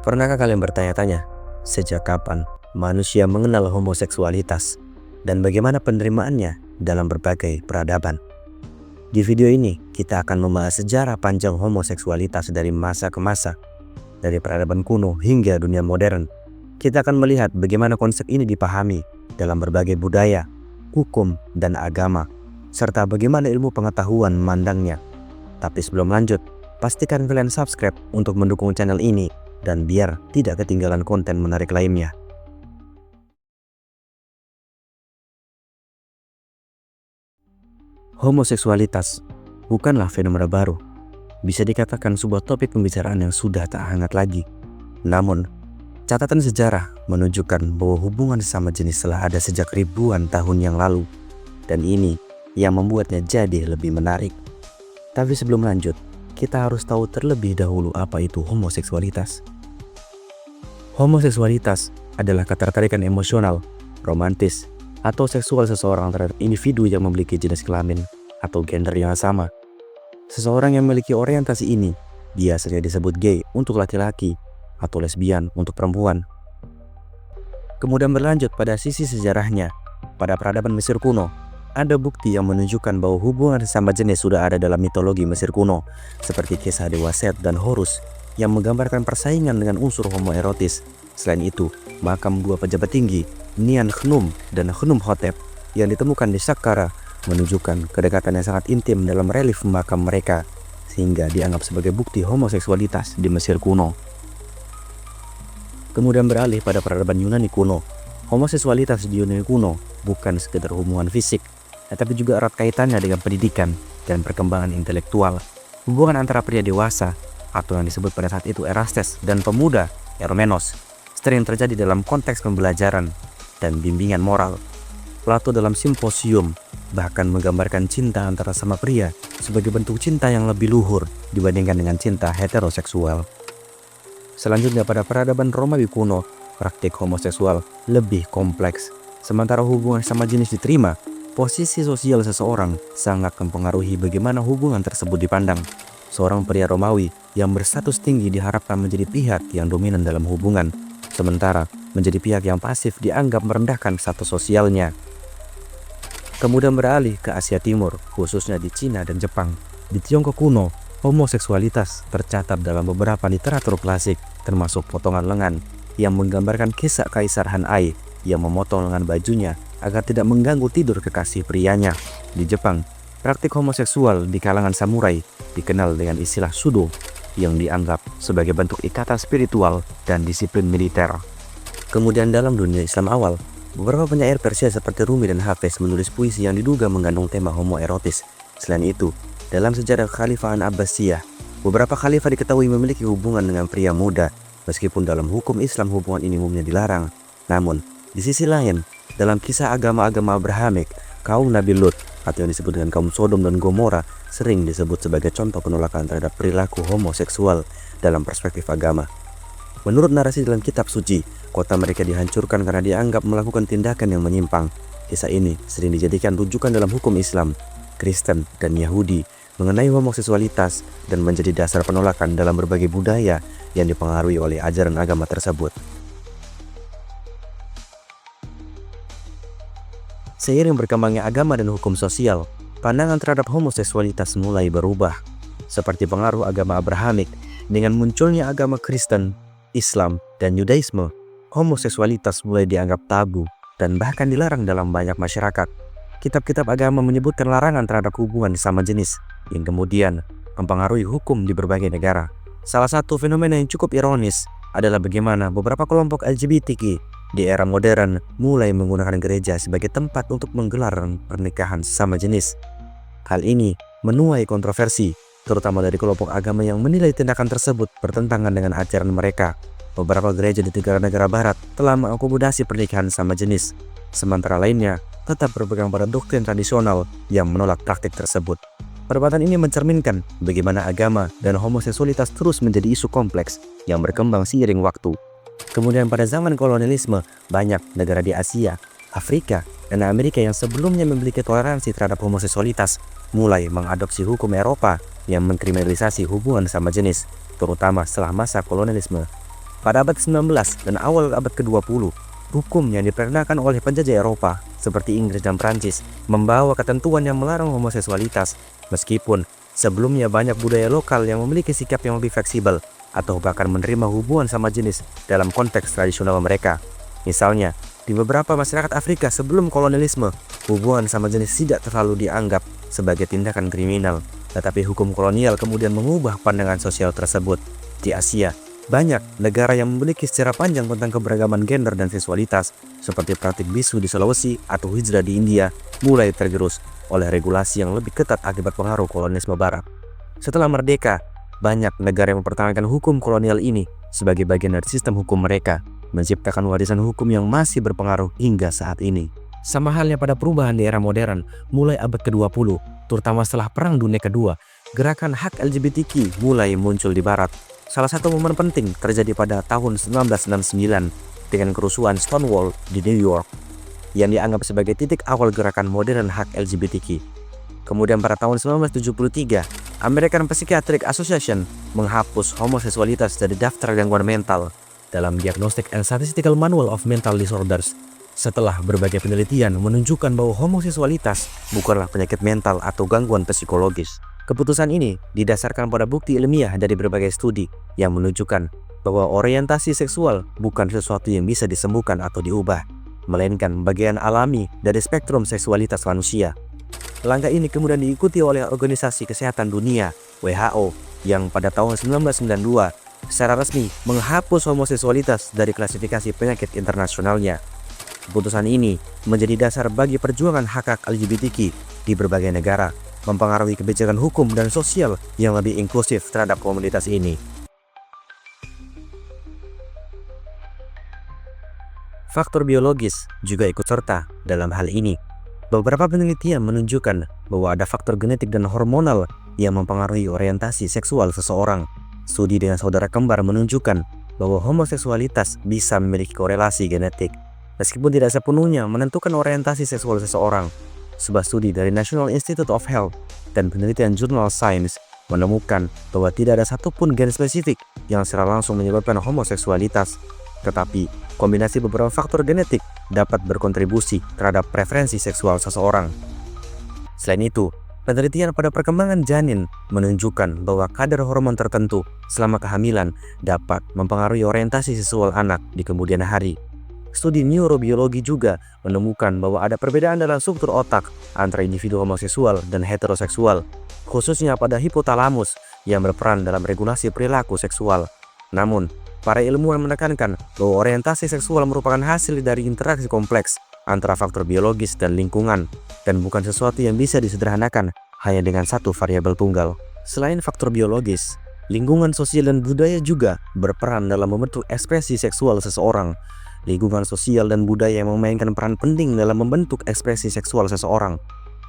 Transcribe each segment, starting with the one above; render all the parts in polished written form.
Pernahkah kalian bertanya-tanya, sejak kapan manusia mengenal homoseksualitas dan bagaimana penerimaannya dalam berbagai peradaban? Di video ini, kita akan membahas sejarah panjang homoseksualitas dari masa ke masa, dari peradaban kuno hingga dunia modern. Kita akan melihat bagaimana konsep ini dipahami dalam berbagai budaya, hukum, dan agama, serta bagaimana ilmu pengetahuan memandangnya. Tapi sebelum lanjut, pastikan kalian subscribe untuk mendukung channel ini dan biar tidak ketinggalan konten menarik lainnya. Homoseksualitas bukanlah fenomena baru. Bisa dikatakan sebuah topik pembicaraan yang sudah tak hangat lagi. Namun, catatan sejarah menunjukkan bahwa hubungan sesama jenis telah ada sejak ribuan tahun yang lalu. Dan ini yang membuatnya jadi lebih menarik. Tapi sebelum lanjut, kita harus tahu terlebih dahulu apa itu homoseksualitas. Homoseksualitas adalah ketertarikan emosional, romantis, atau seksual seseorang terhadap individu yang memiliki jenis kelamin atau gender yang sama. Seseorang yang memiliki orientasi ini biasanya disebut gay untuk laki-laki atau lesbian untuk perempuan. Kemudian berlanjut pada sisi sejarahnya. Pada peradaban Mesir kuno, ada bukti yang menunjukkan bahwa hubungan sesama jenis sudah ada dalam mitologi Mesir kuno, seperti kisah Dewa Set dan Horus yang menggambarkan persaingan dengan unsur homoerotis. Selain itu, makam dua pejabat tinggi, Nian Khnum dan Khnum Hotep, yang ditemukan di Saqqara menunjukkan kedekatan yang sangat intim dalam relief makam mereka, sehingga dianggap sebagai bukti homoseksualitas di Mesir kuno. Kemudian beralih pada peradaban Yunani kuno. Homoseksualitas di Yunani kuno bukan sekedar hubungan fisik, tetapi juga erat kaitannya dengan pendidikan dan perkembangan intelektual. Hubungan antara pria dewasa atau yang disebut pada saat itu Erastes dan pemuda Eromenos sering terjadi dalam konteks pembelajaran dan bimbingan moral. Plato dalam Simposium bahkan menggambarkan cinta antara sama pria sebagai bentuk cinta yang lebih luhur dibandingkan dengan cinta heteroseksual. Selanjutnya pada peradaban Romawi kuno, praktik homoseksual lebih kompleks. Sementara hubungan sama jenis diterima, posisi sosial seseorang sangat mempengaruhi bagaimana hubungan tersebut dipandang. Seorang pria Romawi yang berstatus tinggi diharapkan menjadi pihak yang dominan dalam hubungan, sementara menjadi pihak yang pasif dianggap merendahkan status sosialnya. Kemudian beralih ke Asia Timur, khususnya di Cina dan Jepang. Di Tiongkok kuno, homoseksualitas tercatat dalam beberapa literatur klasik, termasuk potongan lengan yang menggambarkan kisah Kaisar Han Ai yang memotong lengan bajunya agar tidak mengganggu tidur kekasih prianya. Di Jepang, praktik homoseksual di kalangan samurai dikenal dengan istilah sudo yang dianggap sebagai bentuk ikatan spiritual dan disiplin militer. Kemudian dalam dunia Islam awal, beberapa penyair Persia seperti Rumi dan Hafez menulis puisi yang diduga mengandung tema homoerotis. Selain itu, dalam sejarah Kekhalifahan Abbasiyah, beberapa khalifah diketahui memiliki hubungan dengan pria muda. Meskipun dalam hukum Islam hubungan ini umumnya dilarang, namun di sisi lain, dalam kisah agama-agama Abrahamik, kaum Nabi Lut atau yang disebut dengan kaum Sodom dan Gomora sering disebut sebagai contoh penolakan terhadap perilaku homoseksual dalam perspektif agama. Menurut narasi dalam kitab suci, kota mereka dihancurkan karena dianggap melakukan tindakan yang menyimpang. Kisah ini sering dijadikan rujukan dalam hukum Islam, Kristen, dan Yahudi mengenai homoseksualitas dan menjadi dasar penolakan dalam berbagai budaya yang dipengaruhi oleh ajaran agama tersebut. Seiring berkembangnya agama dan hukum sosial, pandangan terhadap homoseksualitas mulai berubah. Seperti pengaruh agama Abrahamik, dengan munculnya agama Kristen, Islam, dan Yudaisme, homoseksualitas mulai dianggap tabu dan bahkan dilarang dalam banyak masyarakat. Kitab-kitab agama menyebutkan larangan terhadap hubungan sama jenis, yang kemudian mempengaruhi hukum di berbagai negara. Salah satu fenomena yang cukup ironis adalah bagaimana beberapa kelompok LGBTQ di era modern mulai menggunakan gereja sebagai tempat untuk menggelar pernikahan sesama jenis. Hal ini menuai kontroversi, terutama dari kelompok agama yang menilai tindakan tersebut bertentangan dengan ajaran mereka. Beberapa gereja di negara-negara barat telah mengakomodasi pernikahan sama jenis, sementara lainnya tetap berpegang pada doktrin tradisional yang menolak praktik tersebut. Perdebatan ini mencerminkan bagaimana agama dan homoseksualitas terus menjadi isu kompleks yang berkembang seiring waktu. Kemudian pada zaman kolonialisme, banyak negara di Asia, Afrika, dan Amerika yang sebelumnya memiliki toleransi terhadap homoseksualitas mulai mengadopsi hukum Eropa yang mengkriminalisasi hubungan sama jenis, terutama setelah masa kolonialisme. Pada abad ke-19 dan awal abad ke-20, hukum yang diperkenalkan oleh penjajah Eropa seperti Inggris dan Prancis membawa ketentuan yang melarang homoseksualitas, meskipun sebelumnya banyak budaya lokal yang memiliki sikap yang lebih fleksibel atau bahkan menerima hubungan sama jenis dalam konteks tradisional mereka. Misalnya, di beberapa masyarakat Afrika sebelum kolonialisme, hubungan sama jenis tidak terlalu dianggap sebagai tindakan kriminal, tetapi hukum kolonial kemudian mengubah pandangan sosial tersebut. Di Asia, banyak negara yang memiliki sejarah panjang tentang keberagaman gender dan seksualitas, seperti praktik bisu di Sulawesi atau hijrah di India, mulai tergerus oleh regulasi yang lebih ketat akibat pengaruh kolonialisme Barat. Setelah merdeka, banyak negara yang mempertahankan hukum kolonial ini sebagai bagian dari sistem hukum mereka, menciptakan warisan hukum yang masih berpengaruh hingga saat ini. Sama halnya pada perubahan di era modern, mulai abad ke-20, terutama setelah Perang Dunia Kedua, gerakan hak LGBTQ mulai muncul di Barat. Salah satu momen penting terjadi pada tahun 1969 dengan kerusuhan Stonewall di New York, yang dianggap sebagai titik awal gerakan modern hak LGBTQ. Kemudian pada tahun 1973, American Psychiatric Association menghapus homoseksualitas dari daftar gangguan mental dalam Diagnostic and Statistical Manual of Mental Disorders, setelah berbagai penelitian menunjukkan bahwa homoseksualitas bukanlah penyakit mental atau gangguan psikologis. Keputusan ini didasarkan pada bukti ilmiah dari berbagai studi yang menunjukkan bahwa orientasi seksual bukan sesuatu yang bisa disembuhkan atau diubah, melainkan bagian alami dari spektrum seksualitas manusia. Langkah ini kemudian diikuti oleh Organisasi Kesehatan Dunia (WHO) yang pada tahun 1992 secara resmi menghapus homoseksualitas dari klasifikasi penyakit internasionalnya. Keputusan ini menjadi dasar bagi perjuangan hak-hak LGBTQ di berbagai negara, mempengaruhi kebijakan hukum dan sosial yang lebih inklusif terhadap komunitas ini. Faktor biologis juga ikut serta dalam hal ini. Beberapa penelitian menunjukkan bahwa ada faktor genetik dan hormonal yang mempengaruhi orientasi seksual seseorang. Studi dengan saudara kembar menunjukkan bahwa homoseksualitas bisa memiliki korelasi genetik, meskipun tidak sepenuhnya menentukan orientasi seksual seseorang. Sebuah studi dari National Institute of Health dan penelitian jurnal Science menemukan bahwa tidak ada satupun gen spesifik yang secara langsung menyebabkan homoseksualitas, tetapi kombinasi beberapa faktor genetik dapat berkontribusi terhadap preferensi seksual seseorang. Selain itu, penelitian pada perkembangan janin menunjukkan bahwa kadar hormon tertentu selama kehamilan dapat mempengaruhi orientasi seksual anak di kemudian hari. Studi neurobiologi juga menemukan bahwa ada perbedaan dalam struktur otak antara individu homoseksual dan heteroseksual, khususnya pada hipotalamus yang berperan dalam regulasi perilaku seksual. Namun, para ilmuwan menekankan bahwa orientasi seksual merupakan hasil dari interaksi kompleks antara faktor biologis dan lingkungan, dan bukan sesuatu yang bisa disederhanakan hanya dengan satu variabel tunggal. Selain faktor biologis, lingkungan sosial dan budaya juga berperan dalam membentuk ekspresi seksual seseorang. Lingkungan sosial dan budaya yang memainkan peran penting dalam membentuk ekspresi seksual seseorang.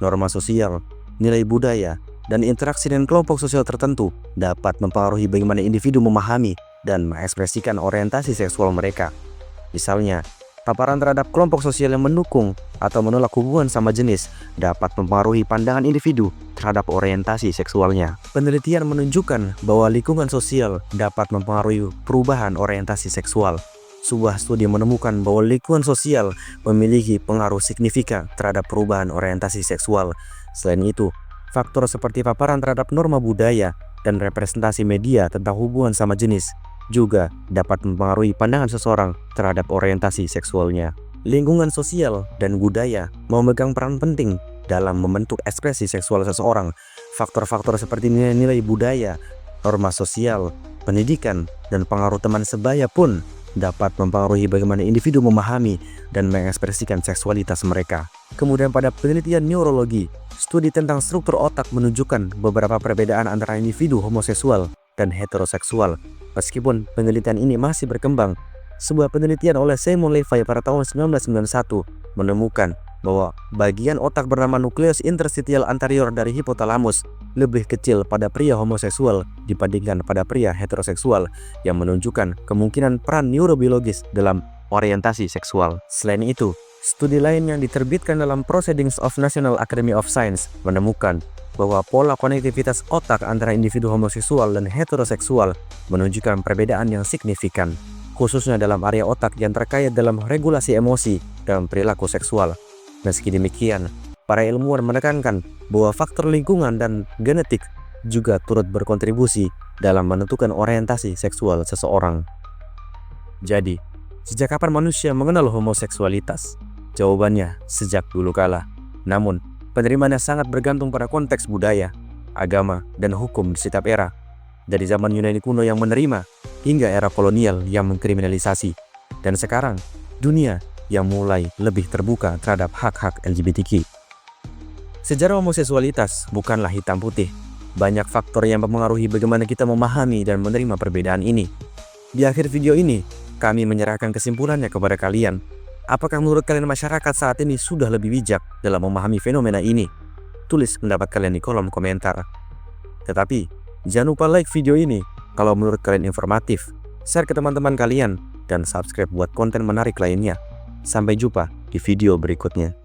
Norma sosial, nilai budaya, dan interaksi dengan kelompok sosial tertentu dapat mempengaruhi bagaimana individu memahami dan mengekspresikan orientasi seksual mereka. Misalnya, paparan terhadap kelompok sosial yang mendukung atau menolak hubungan sama jenis dapat mempengaruhi pandangan individu terhadap orientasi seksualnya. Penelitian menunjukkan bahwa lingkungan sosial dapat mempengaruhi perubahan orientasi seksual. Sebuah studi menemukan bahwa lingkungan sosial memiliki pengaruh signifikan terhadap perubahan orientasi seksual. Selain itu, faktor seperti paparan terhadap norma budaya dan representasi media tentang hubungan sama jenis juga dapat mempengaruhi pandangan seseorang terhadap orientasi seksualnya. Lingkungan sosial dan budaya memegang peran penting dalam membentuk ekspresi seksual seseorang. Faktor-faktor seperti nilai-nilai budaya, norma sosial, pendidikan, dan pengaruh teman sebaya pun dapat mempengaruhi bagaimana individu memahami dan mengekspresikan seksualitas mereka. Kemudian pada penelitian neurologi, studi tentang struktur otak menunjukkan beberapa perbedaan antara individu homoseksual dan heteroseksual. Meskipun penelitian ini masih berkembang, sebuah penelitian oleh Simon Levy pada tahun 1991 menemukan bahwa bagian otak bernama nukleus interstitial anterior dari hipotalamus lebih kecil pada pria homoseksual dibandingkan pada pria heteroseksual, yang menunjukkan kemungkinan peran neurobiologis dalam orientasi seksual. Selain itu, studi lain yang diterbitkan dalam Proceedings of National Academy of Science menemukan bahwa pola konektivitas otak antara individu homoseksual dan heteroseksual menunjukkan perbedaan yang signifikan. khususnya dalam area otak yang terkait dalam regulasi emosi dan perilaku seksual. Meski demikian, para ilmuwan menekankan bahwa faktor lingkungan dan genetik juga turut berkontribusi dalam menentukan orientasi seksual seseorang. Jadi, sejak kapan manusia mengenal homoseksualitas? Jawabannya, sejak dulu kala. Namun, penerimaannya sangat bergantung pada konteks budaya, agama, dan hukum di setiap era. Dari zaman Yunani kuno yang menerima, hingga era kolonial yang mengkriminalisasi. Dan sekarang, dunia yang mulai lebih terbuka terhadap hak-hak LGBTQ. Sejarah homoseksualitas bukanlah hitam putih. Banyak faktor yang mempengaruhi bagaimana kita memahami dan menerima perbedaan ini. Di akhir video ini, kami menyerahkan kesimpulannya kepada kalian. Apakah menurut kalian masyarakat saat ini sudah lebih bijak dalam memahami fenomena ini? Tulis pendapat kalian di kolom komentar. Tetapi, jangan lupa like video ini kalau menurut kalian informatif, share ke teman-teman kalian, dan subscribe buat konten menarik lainnya. Sampai jumpa di video berikutnya.